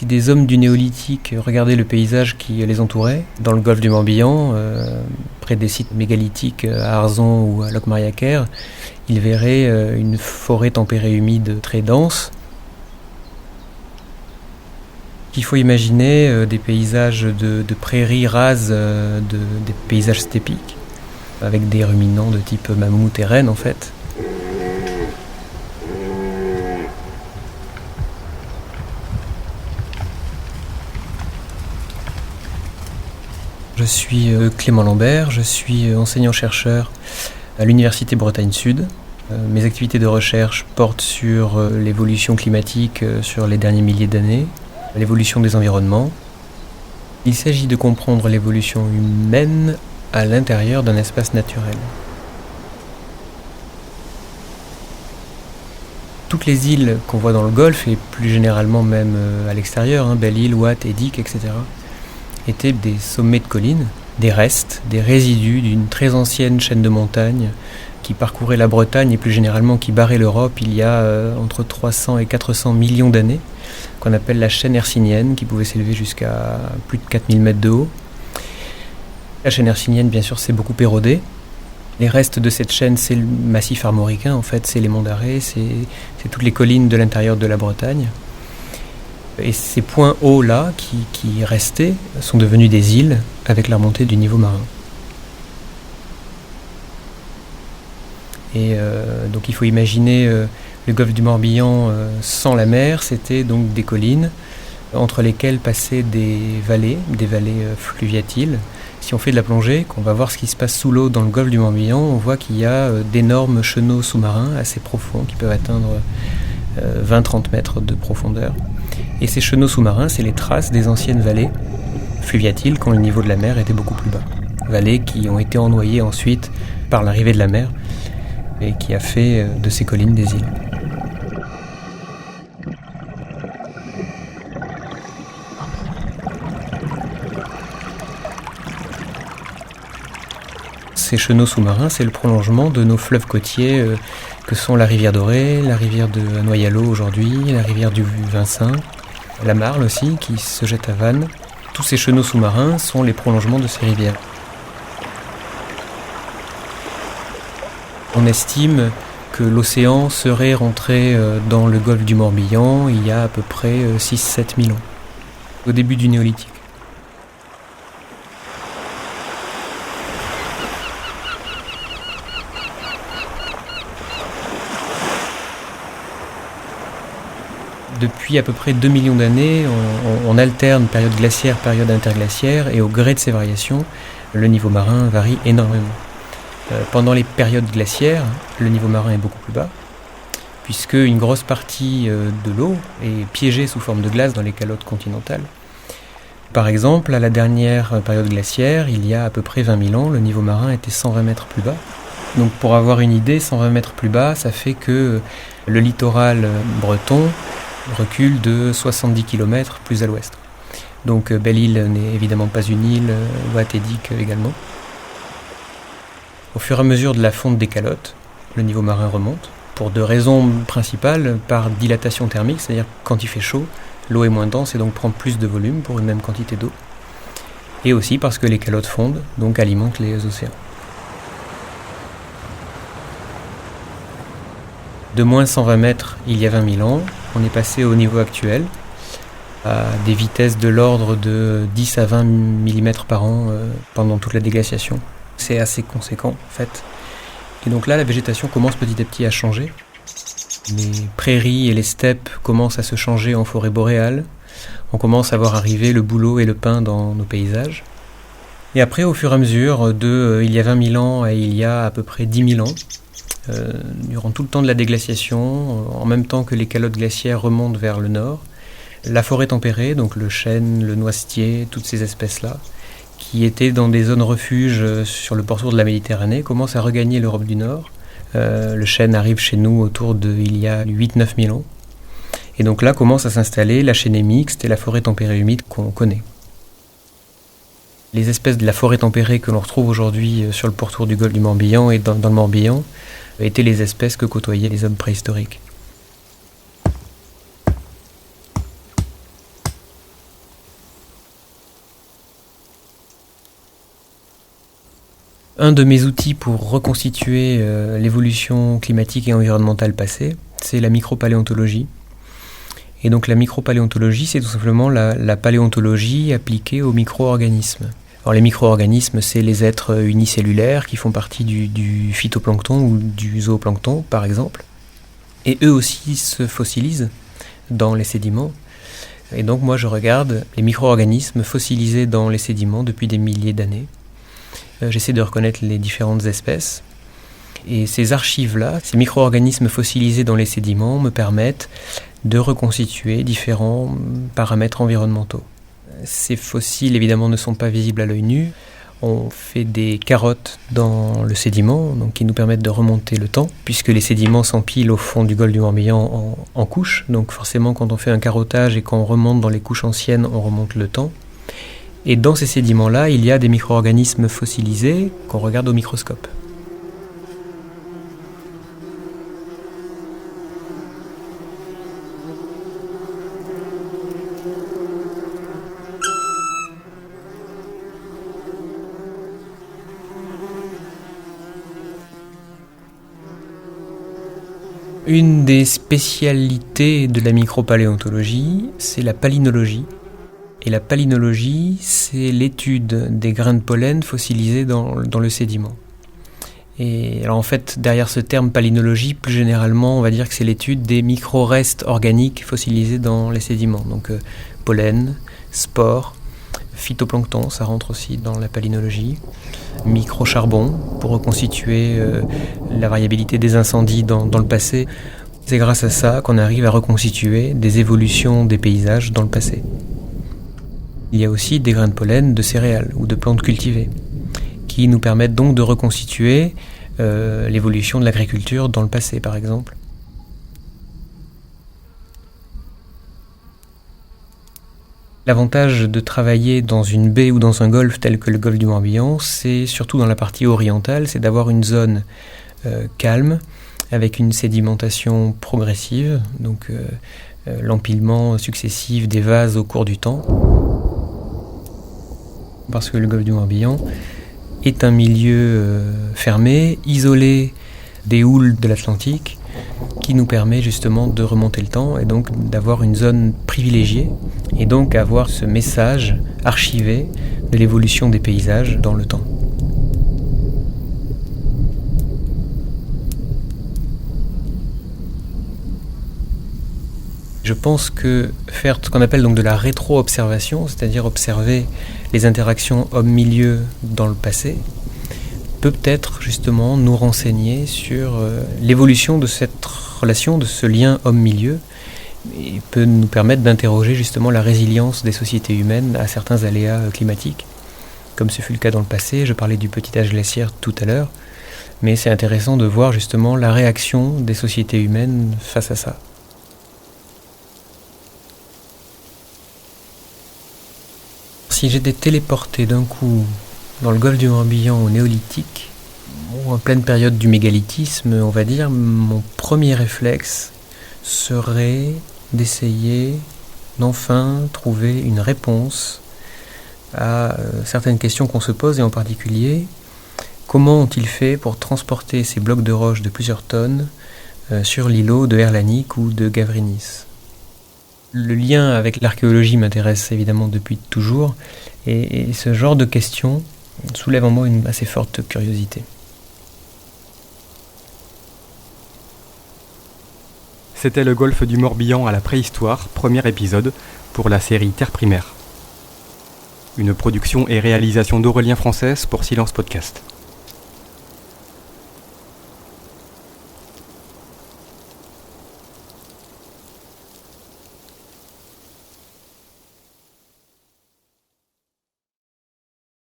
Si des hommes du néolithique regardaient le paysage qui les entourait, dans le golfe du Morbihan, près des sites mégalithiques à Arzon ou à Locmariaquer, ils verraient une forêt tempérée humide très dense. Il faut imaginer des paysages de prairies rases, des paysages stépiques, avec des ruminants de type mammouth et renne en fait. Je suis Clément Lambert, je suis enseignant-chercheur à l'Université Bretagne Sud. Mes activités de recherche portent sur l'évolution climatique sur les derniers milliers d'années, l'évolution des environnements. Il s'agit de comprendre l'évolution humaine à l'intérieur d'un espace naturel. Toutes les îles qu'on voit dans le Golfe, et plus généralement même à l'extérieur, Belle-Île, Watt, Edic, etc., étaient des sommets de collines, des restes, des résidus d'une très ancienne chaîne de montagnes qui parcourait la Bretagne et plus généralement qui barrait l'Europe il y a entre 300 et 400 millions d'années, qu'on appelle la chaîne hercynienne, qui pouvait s'élever jusqu'à plus de 4000 mètres de haut. La chaîne hercynienne, bien sûr, s'est beaucoup érodée. Les restes de cette chaîne, c'est le massif armoricain, en fait, c'est les monts d'Arrée, c'est toutes les collines de l'intérieur de la Bretagne. Et ces points hauts-là, qui restaient, sont devenus des îles avec la remontée du niveau marin. Et donc il faut imaginer le golfe du Morbihan sans la mer, c'était donc des collines entre lesquelles passaient des vallées fluviatiles. Si on fait de la plongée, qu'on va voir ce qui se passe sous l'eau dans le golfe du Morbihan, on voit qu'il y a d'énormes chenaux sous-marins assez profonds qui peuvent atteindre 20-30 mètres de profondeur. Et ces chenaux sous-marins, c'est les traces des anciennes vallées fluviatiles quand le niveau de la mer était beaucoup plus bas. Vallées qui ont été ennoyées ensuite par l'arrivée de la mer et qui a fait de ces collines des îles. Ces chenaux sous-marins, c'est le prolongement de nos fleuves côtiers que sont la rivière Dorée, la rivière de Noyalo aujourd'hui, la rivière du Vincin, la Marle aussi qui se jette à Vannes. Tous ces chenaux sous-marins sont les prolongements de ces rivières. On estime que l'océan serait rentré dans le golfe du Morbihan il y a à peu près 6-7 000 ans, au début du néolithique. Depuis à peu près 2 millions d'années, on alterne période glaciaire, période interglaciaire, et au gré de ces variations, le niveau marin varie énormément. Pendant les périodes glaciaires, le niveau marin est beaucoup plus bas, puisque une grosse partie de l'eau est piégée sous forme de glace dans les calottes continentales. Par exemple, à la dernière période glaciaire, il y a à peu près 20 000 ans, le niveau marin était 120 mètres plus bas. Donc pour avoir une idée, 120 mètres plus bas, ça fait que le littoral breton recule de 70 km plus à l'ouest. Donc Belle-Île n'est évidemment pas une île, Watt et Edic également. Au fur et à mesure de la fonte des calottes, le niveau marin remonte, pour deux raisons principales, par dilatation thermique, c'est-à-dire quand il fait chaud, l'eau est moins dense et donc prend plus de volume pour une même quantité d'eau. Et aussi parce que les calottes fondent, donc alimentent les océans. De moins 120 mètres il y a 20 000 ans, on est passé au niveau actuel, à des vitesses de l'ordre de 10 à 20 mm par an pendant toute la déglaciation. C'est assez conséquent en fait. Et donc là, la végétation commence petit à petit à changer. Les prairies et les steppes commencent à se changer en forêt boréale. On commence à voir arriver le bouleau et le pin dans nos paysages. Et après, au fur et à mesure de il y a 20 000 ans et il y a à peu près 10 000 ans, durant tout le temps de la déglaciation, en même temps que les calottes glaciaires remontent vers le nord, la forêt tempérée, donc le chêne, le noisetier, toutes ces espèces-là, qui étaient dans des zones refuges sur le pourtour de la Méditerranée, commencent à regagner l'Europe du Nord. Le chêne arrive chez nous autour de il y a 8-9 000 ans. Et donc là commence à s'installer la chênaie mixte et la forêt tempérée humide qu'on connaît. Les espèces de la forêt tempérée que l'on retrouve aujourd'hui sur le pourtour du golfe du Morbihan et dans le Morbihan étaient les espèces que côtoyaient les hommes préhistoriques. Un de mes outils pour reconstituer l'évolution climatique et environnementale passée, c'est la micropaléontologie. Et donc la micropaléontologie, c'est tout simplement la paléontologie appliquée aux micro-organismes. Alors les micro-organismes, c'est les êtres unicellulaires qui font partie du phytoplancton ou du zooplancton, par exemple. Et eux aussi se fossilisent dans les sédiments. Et donc moi je regarde les micro-organismes fossilisés dans les sédiments depuis des milliers d'années. J'essaie de reconnaître les différentes espèces. Et ces archives-là, ces micro-organismes fossilisés dans les sédiments me permettent de reconstituer différents paramètres environnementaux. Ces fossiles, évidemment, ne sont pas visibles à l'œil nu. On fait des carottes dans le sédiment, donc qui nous permettent de remonter le temps, puisque les sédiments s'empilent au fond du golfe du Morbihan en couches. Donc forcément, quand on fait un carottage et qu'on remonte dans les couches anciennes, on remonte le temps. Et dans ces sédiments-là, il y a des micro-organismes fossilisés qu'on regarde au microscope. Une des spécialités de la micropaléontologie, c'est la palynologie. Et la palynologie, c'est l'étude des grains de pollen fossilisés dans le sédiment. Et alors en fait, derrière ce terme palynologie, plus généralement, on va dire que c'est l'étude des micro-restes organiques fossilisés dans les sédiments. Donc pollen, spores, phytoplancton, ça rentre aussi dans la palynologie. Microcharbon, pour reconstituer la variabilité des incendies dans le passé. C'est grâce à ça qu'on arrive à reconstituer des évolutions des paysages dans le passé. Il y a aussi des grains de pollen de céréales ou de plantes cultivées, qui nous permettent donc de reconstituer l'évolution de l'agriculture dans le passé, par exemple. L'avantage de travailler dans une baie ou dans un golfe tel que le golfe du Morbihan, c'est surtout dans la partie orientale, c'est d'avoir une zone calme, avec une sédimentation progressive, donc l'empilement successif des vases au cours du temps. Parce que le golfe du Morbihan est un milieu fermé, isolé des houles de l'Atlantique, qui nous permet justement de remonter le temps et donc d'avoir une zone privilégiée et donc avoir ce message archivé de l'évolution des paysages dans le temps. Je pense que faire ce qu'on appelle donc de la rétro-observation, c'est-à-dire observer les interactions homme-milieu dans le passé, peut peut-être justement nous renseigner sur l'évolution de cette relation, de ce lien homme-milieu, et peut nous permettre d'interroger justement la résilience des sociétés humaines à certains aléas climatiques, comme ce fut le cas dans le passé. Je parlais du petit âge glaciaire tout à l'heure, mais c'est intéressant de voir justement la réaction des sociétés humaines face à ça. Si j'étais téléporté d'un coup dans le golfe du Morbihan au néolithique, ou en pleine période du mégalithisme, on va dire, mon premier réflexe serait d'essayer d'enfin trouver une réponse à certaines questions qu'on se pose, et en particulier, comment ont-ils fait pour transporter ces blocs de roches de plusieurs tonnes sur l'îlot de Erlanik ou de Gavrinis. Le lien avec l'archéologie m'intéresse évidemment depuis toujours, et ce genre de questions soulève en moi une assez forte curiosité. C'était le golfe du Morbihan à la préhistoire, premier épisode, pour la série Terre primaire. Une production et réalisation d'Aurélien Française pour Silence Podcast.